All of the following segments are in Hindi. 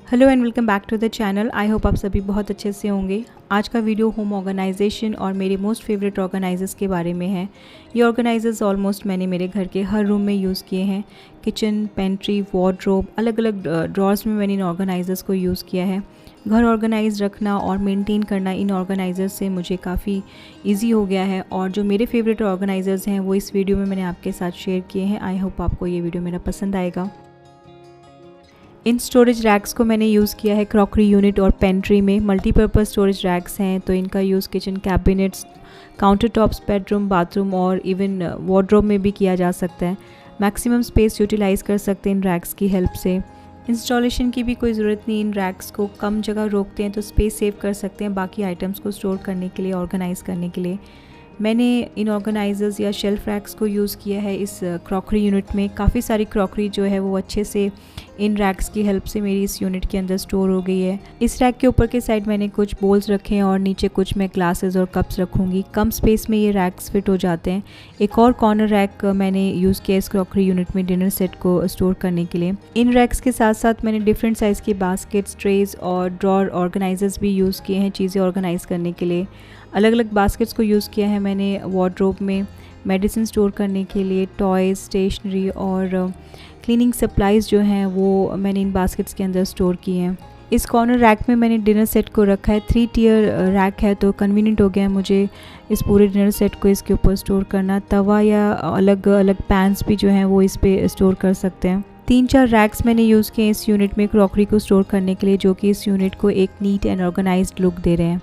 Hello and welcome back to the channel. I hope आप सभी बहुत अच्छे से होंगे। आज का वीडियो होम ऑर्गेनाइजेशन और मेरे मोस्ट फेवरेट ऑर्गेनाइजर्स के बारे में है। ये ऑर्गेनाइजर्स ऑलमोस्ट मैंने मेरे घर के हर रूम में यूज़ किए हैं। किचन, पेंट्री, वार्डरोब, अलग अलग ड्रॉर्स में मैंने इन ऑर्गेनाइजर्स को यूज़ किया है। घर ऑर्गेनाइज रखना और मेंटेन करना इन ऑर्गेनाइजर्स से मुझे काफ़ी इजी हो गया है। और जो मेरे फेवरेट ऑर्गेनाइजर्स हैं वो इस वीडियो में मैंने आपके साथ शेयर किए हैं। आई होप आपको ये वीडियो मेरा पसंद आएगा। इन स्टोरेज रैक्स को मैंने यूज़ किया है क्रॉकरी यूनिट और पेंट्री में। मल्टीपर्पज़ स्टोरेज रैक्स हैं तो इनका use kitchen cabinets, counter tops, bedroom, bathroom और इवन वार्डरोब में भी किया जा सकता है। मैक्सिमम स्पेस यूटिलाइज़ कर सकते हैं इन रैक्स की हेल्प से। इंस्टॉलेशन की भी कोई ज़रूरत नहीं। इन रैक्स को कम जगह रोकते हैं तो स्पेस सेव कर सकते हैं बाकी आइटम्स को स्टोर करने के लिए, ऑर्गेनाइज़ करने के लिए। मैंने इन ऑर्गेनाइजर्स या शेल्फ रैक्स को यूज़ किया है इस क्रॉकरी यूनिट में। काफ़ी सारी क्रॉकरी जो है वो अच्छे से इन रैक्स की हेल्प से मेरी इस यूनिट के अंदर स्टोर हो गई है। इस रैक के ऊपर के साइड मैंने कुछ बोल्स रखे हैं और नीचे कुछ मैं ग्लासेस और कप्स रखूँगी। कम स्पेस में ये रैक्स फिट हो जाते हैं। एक और कॉर्नर रैक मैंने यूज़ किया इस क्रॉकरी यूनिट में डिनर सेट को स्टोर करने के लिए। इन रैक्स के साथ साथ मैंने डिफरेंट साइज़ की बास्केट्स, ट्रेज और ड्रॉर ऑर्गेनाइजर्स भी यूज़ किए हैं चीज़ें ऑर्गेनाइज़ करने के लिए। अलग अलग बास्केट्स को यूज़ किया है मैंने वार्डरोब में मेडिसिन स्टोर करने के लिए, टॉयज़, स्टेशनरी और क्लीनिंग सप्लाइज़ जो हैं वो मैंने इन बास्केट्स के अंदर स्टोर किए हैं। इस कॉर्नर रैक में मैंने डिनर सेट को रखा है। 3 टियर रैक है तो कन्वीनियंट हो गया है मुझे इस पूरे डिनर सेट को इसके ऊपर स्टोर करना। तवा या अलग अलग पैन्स भी जो हैं वो इस पे स्टोर कर सकते हैं। 3-4 रैक्स मैंने यूज़ किए इस यूनिट में क्रॉकरी को स्टोर करने के लिए, जो कि इस यूनिट को एक नीट एंड ऑर्गेनाइज्ड लुक दे रहे हैं।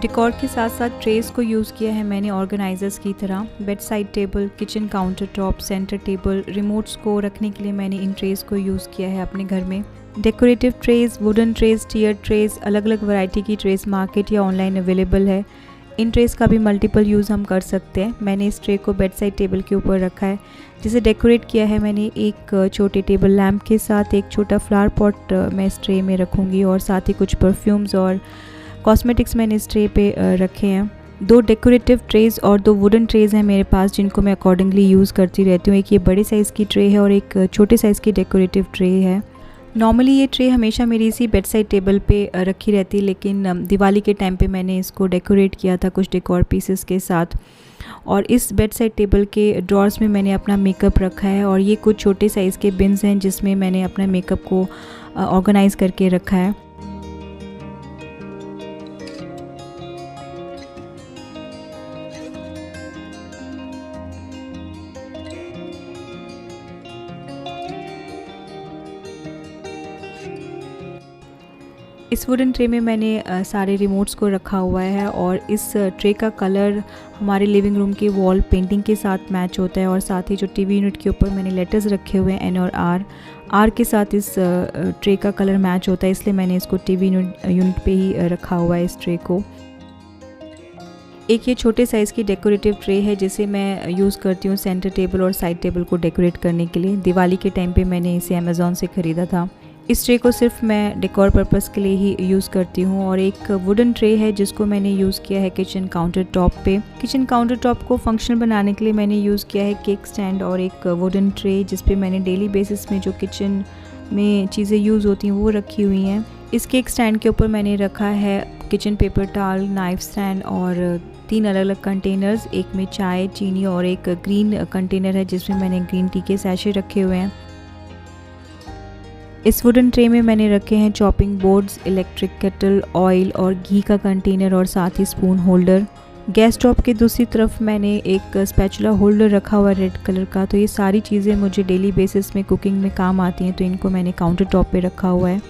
डेकोर के साथ साथ ट्रेस को यूज़ किया है मैंने ऑर्गेनाइजर्स की तरह। Bed side table, kitchen counter top, centre table, remotes को रखने के लिए मैंने इन ट्रेस को यूज़ किया है अपने घर में। Decorative trays, wooden trays, tier trays, अलग अलग वैरायटी की ट्रेस मार्केट या ऑनलाइन अवेलेबल है। इन ट्रेस का भी मल्टीपल यूज़ हम कर सकते हैं। मैंने इस ट्रे को बेड साइड टेबल के ऊपर रखा है जिसे डेकोरेट किया है मैंने एक छोटे टेबल लैम्प के साथ। एक छोटा फ्लावर पॉट मैं इस ट्रे में रखूँगी और साथ ही कुछ परफ्यूम्स और कॉस्मेटिक्स मैंने इस ट्रे पे रखे हैं। 2 डेकोरेटिव ट्रेज और 2 वुडन ट्रेज हैं मेरे पास जिनको मैं अकॉर्डिंगली यूज़ करती रहती हूँ। एक ये बड़े साइज़ की ट्रे है और एक छोटे साइज़ की डेकोरेटिव ट्रे है। नॉर्मली ये ट्रे हमेशा मेरी इसी बेड साइड टेबल पे रखी रहती है, लेकिन दिवाली के टाइम पे मैंने इसको डेकोरेट किया था कुछ डेकोर पीसेस के साथ। और इस बेड साइड टेबल के ड्रॉर्स में मैंने अपना मेकअप रखा है और ये कुछ छोटे साइज़ के बिन्स हैं जिसमें मैंने अपना मेकअप को ऑर्गेनाइज़ करके रखा है। इस वुडन ट्रे में मैंने सारे रिमोट्स को रखा हुआ है और इस ट्रे का कलर हमारे लिविंग रूम की वॉल पेंटिंग के साथ मैच होता है। और साथ ही जो टीवी यूनिट के ऊपर मैंने लेटर्स रखे हुए हैं एन और आर के साथ इस ट्रे का कलर मैच होता है, इसलिए मैंने इसको टीवी यूनिट पे ही रखा हुआ है इस ट्रे को। एक ये छोटे साइज़ की डेकोरेटिव ट्रे है जिसे मैं यूज़ करती हूँ सेंटर टेबल और साइड टेबल को डेकोरेट करने के लिए। दिवाली के टाइम पे मैंने इसे अमेज़ॉन से ख़रीदा था। इस ट्रे को सिर्फ मैं डेकोर पर्पस के लिए ही यूज़ करती हूँ। और एक वुडन ट्रे है जिसको मैंने यूज़ किया है किचन काउंटर टॉप पे। किचन काउंटर टॉप को फंक्शनल बनाने के लिए मैंने यूज़ किया है केक स्टैंड और एक वुडन ट्रे जिस पे मैंने डेली बेसिस में जो किचन में चीज़ें यूज़ होती हैं वो रखी हुई हैं। इस केक स्टैंड के ऊपर मैंने रखा है kitchen paper towel, knife stand और 3 अलग अलग कंटेनर्स। एक में चाय, चीनी और एक ग्रीन कंटेनर है जिसमें मैंने ग्रीन टी के सैशे रखे हुए हैं। इस वुडन ट्रे में मैंने रखे हैं chopping boards, electric kettle, oil और घी का कंटेनर और साथ ही स्पून होल्डर। गैस स्टोव के दूसरी तरफ मैंने एक स्पैचुला होल्डर रखा हुआ रेड कलर का। तो ये सारी चीज़ें मुझे डेली बेसिस में कुकिंग में काम आती हैं, तो इनको मैंने काउंटर टॉप पे रखा हुआ है।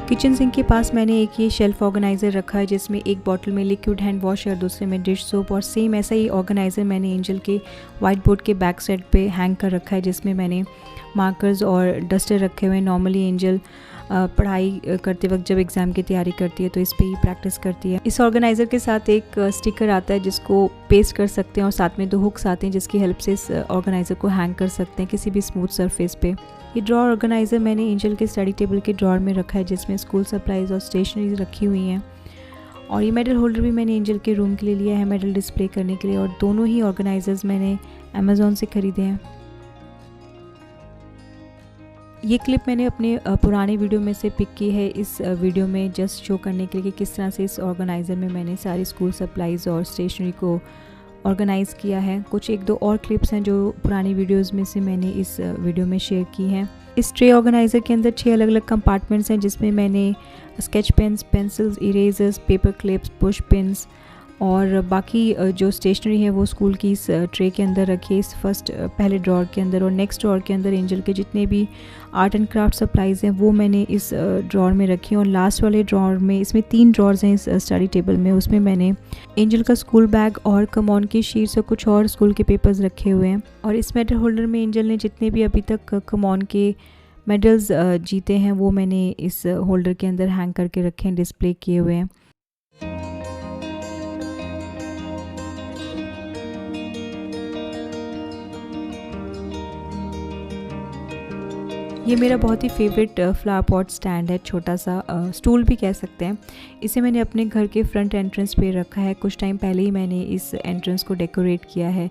किचन सिंक के पास मैंने एक ये शेल्फ ऑर्गेनाइज़र रखा है जिसमें एक बॉटल में लिक्विड हैंड वॉश और दूसरे में डिश सोप, और सेम ऐसा ही ऑर्गेनाइज़र मैंने एंजल के वाइट बोर्ड के बैक साइड पे हैंग कर रखा है, जिसमें मैंने मार्कर्स और डस्टर रखे हुए हैं। नॉर्मली एंजल पढ़ाई करते वक्त जब एग्ज़ाम की तैयारी करती है तो इस पे ही प्रैक्टिस करती है। इस ऑर्गेनाइज़र के साथ एक स्टिकर आता है जिसको पेस्ट कर सकते हैं, और साथ में 2 हुक्स आते हैं जिसकी हेल्प से इस ऑर्गेनाइज़र को हैंग कर सकते हैं किसी भी स्मूथ सरफेस पे। ये ड्रॉर ऑर्गेनाइज़र मैंने एंजल के स्टडी टेबल के ड्रॉर में रखा है जिसमें स्कूल सप्लाइज़ और स्टेशनरी रखी हुई हैं। और ये मेडल होल्डर भी मैंने एंजल के रूम के लिए लिया है मेडल डिस्प्ले करने के लिए, और दोनों ही ऑर्गेनाइज़र्स मैंने अमेज़ॉन से ख़रीदे हैं। ये क्लिप मैंने अपने पुराने वीडियो में से पिक की है इस वीडियो में जस्ट शो करने के लिए कि किस तरह से इस ऑर्गेनाइज़र में मैंने सारी स्कूल सप्लाइज़ और स्टेशनरी को ऑर्गेनाइज़ किया है। कुछ 1-2 और क्लिप्स हैं जो पुरानी वीडियोस में से मैंने इस वीडियो में शेयर की हैं। इस ट्रे ऑर्गेनाइज़र के अंदर 6 अलग अलग कंपार्टमेंट्स हैं जिसमें मैंने sketch pens, pencils, erasers, paper clips, push pins और बाकी जो स्टेशनरी है वो स्कूल की इस ट्रे के अंदर रखी है, इस पहले ड्रॉर के अंदर। और नेक्स्ट ड्रॉर के अंदर एंजल के जितने भी आर्ट एंड क्राफ्ट सप्लाइज़ हैं वो मैंने इस ड्रॉर में रखी हैं। और लास्ट वाले ड्रॉर में, इसमें 3 ड्रॉर्स हैं इस स्टडी टेबल में, उसमें मैंने एंजल का स्कूल बैग और कमॉन की शीट्स और कुछ और स्कूल के पेपर्स रखे हुए हैं। और इस मेडल होल्डर में एंजल ने जितने भी अभी तक कमॉन के मेडल्स जीते हैं वो मैंने इस होल्डर के अंदर हैंग करके रखे हैं, डिस्प्ले किए हुए हैं। ये मेरा बहुत ही फेवरेट फ्लावर पॉट स्टैंड है, छोटा सा स्टूल भी कह सकते हैं। इसे मैंने अपने घर के फ्रंट एंट्रेंस पे रखा है। कुछ टाइम पहले ही मैंने इस एंट्रेंस को डेकोरेट किया है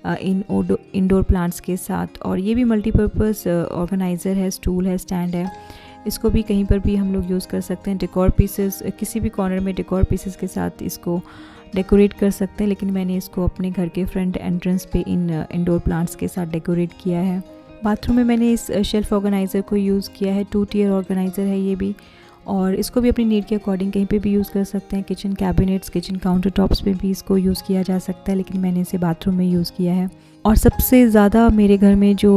इंडोर प्लांट्स के साथ। और ये भी मल्टीपर्पज़ ऑर्गेनाइज़र है, स्टूल है, स्टैंड है। इसको भी कहीं पर भी हम लोग यूज़ कर सकते हैं। डेकोर पीसेस, किसी भी कॉर्नर में डेकोर पीसेस के साथ इसको डेकोरेट कर सकते हैं, लेकिन मैंने इसको अपने घर के फ्रंट एंट्रेंस पे इन इंडोर प्लांट्स के साथ डेकोरेट किया है। बाथरूम में मैंने इस शेल्फ ऑर्गेनाइज़र को यूज़ किया है। 2 टियर ऑर्गेनाइज़र है ये भी, और इसको भी अपनी नीड के अकॉर्डिंग कहीं पे भी यूज़ कर सकते हैं। Kitchen cabinets, kitchen counter tops पे भी इसको यूज़ किया जा सकता है, लेकिन मैंने इसे बाथरूम में यूज़ किया है। और सबसे ज़्यादा मेरे घर में जो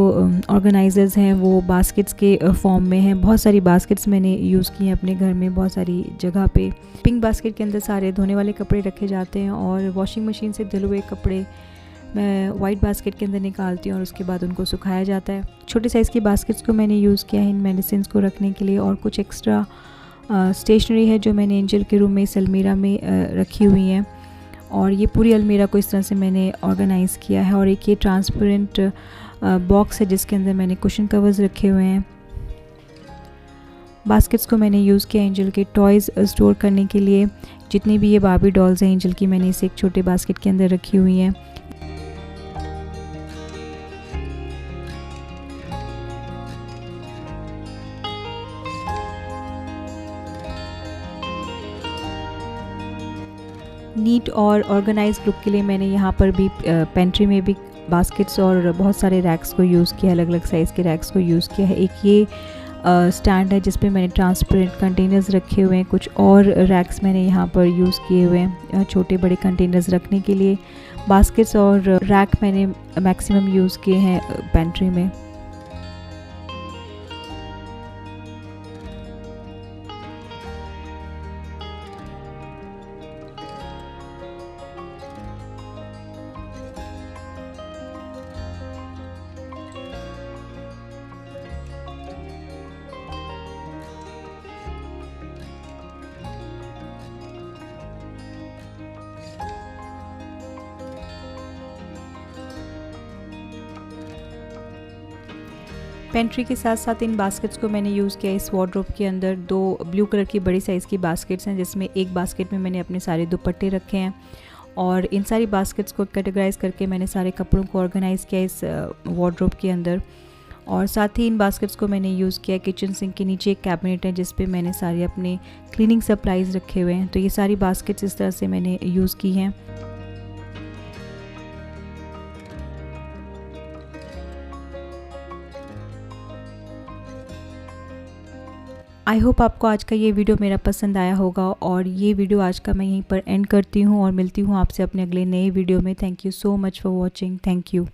ऑर्गेनाइज़र्स हैं वो बास्केट्स के फॉर्म में हैं। बहुत सारी बास्केट्स मैंने यूज़ की हैं अपने घर में, बहुत सारी जगह पे। पिंक बास्केट के अंदर सारे धोने वाले कपड़े रखे जाते हैं, और वॉशिंग मशीन से धुले हुए कपड़े मैं वाइट बास्केट के अंदर निकालती हूँ और उसके बाद उनको सुखाया जाता है। छोटे साइज़ की बास्केट्स को मैंने यूज़ किया है इन मेडिसिन को रखने के लिए। और कुछ एक्स्ट्रा स्टेशनरी है जो मैंने एंजल के रूम में इस अलमीरा में रखी हुई हैं। और ये पूरी अलमीरा को इस तरह से मैंने ऑर्गेनाइज़ किया है। और एक ये ट्रांसपेरेंट बॉक्स है जिसके अंदर मैंने कुशन कवर्स रखे हुए हैं। बास्केट्स को मैंने यूज़ किया एंजल के टॉयज़ स्टोर करने के लिए। जितनी भी ये बार्बी डॉल्स हैं एंजल की, मैंने इसे एक छोटे बास्केट के अंदर रखी हुई हैं। नीट और ऑर्गेनाइज्ड लुक के लिए मैंने यहाँ पर भी पेंट्री में भी बास्केट्स और बहुत सारे रैक्स को यूज़ किया, अलग अलग साइज़ के रैक्स को यूज़ किया है। एक ये स्टैंड है जिस पे मैंने ट्रांसपेरेंट कंटेनर्स रखे हुए हैं। कुछ और रैक्स मैंने यहाँ पर यूज़ किए हुए हैं छोटे बड़े कंटेनर्स रखने के लिए। बास्केट्स और रैक मैंने मैक्सिमम यूज़ किए हैं पेंट्री में। पेंट्री के साथ साथ इन बास्केट्स को मैंने यूज़ किया इस वार्डरोब के अंदर। 2 ब्लू कलर की बड़ी साइज़ की बास्केट्स हैं जिसमें एक बास्केट में मैंने अपने सारे दुपट्टे रखे हैं। और इन सारी बास्केट्स को कैटेगराइज करके मैंने सारे कपड़ों को ऑर्गेनाइज़ किया इस वार्डरोब के अंदर। और साथ ही इन बास्केट्स को मैंने यूज़ किया किचन सिंक के नीचे एक कैबिनेट है जिस पे मैंने सारे अपने क्लीनिंग सप्लाइज़ रखे हुए हैं। तो ये सारी बास्केट्स इस तरह से मैंने यूज़ की हैं। आई होप आपको आज का ये वीडियो मेरा पसंद आया होगा। और ये वीडियो आज का मैं यहीं पर एंड करती हूँ और मिलती हूँ आपसे अपने अगले नए वीडियो में। Thank you so much for watching. Thank you.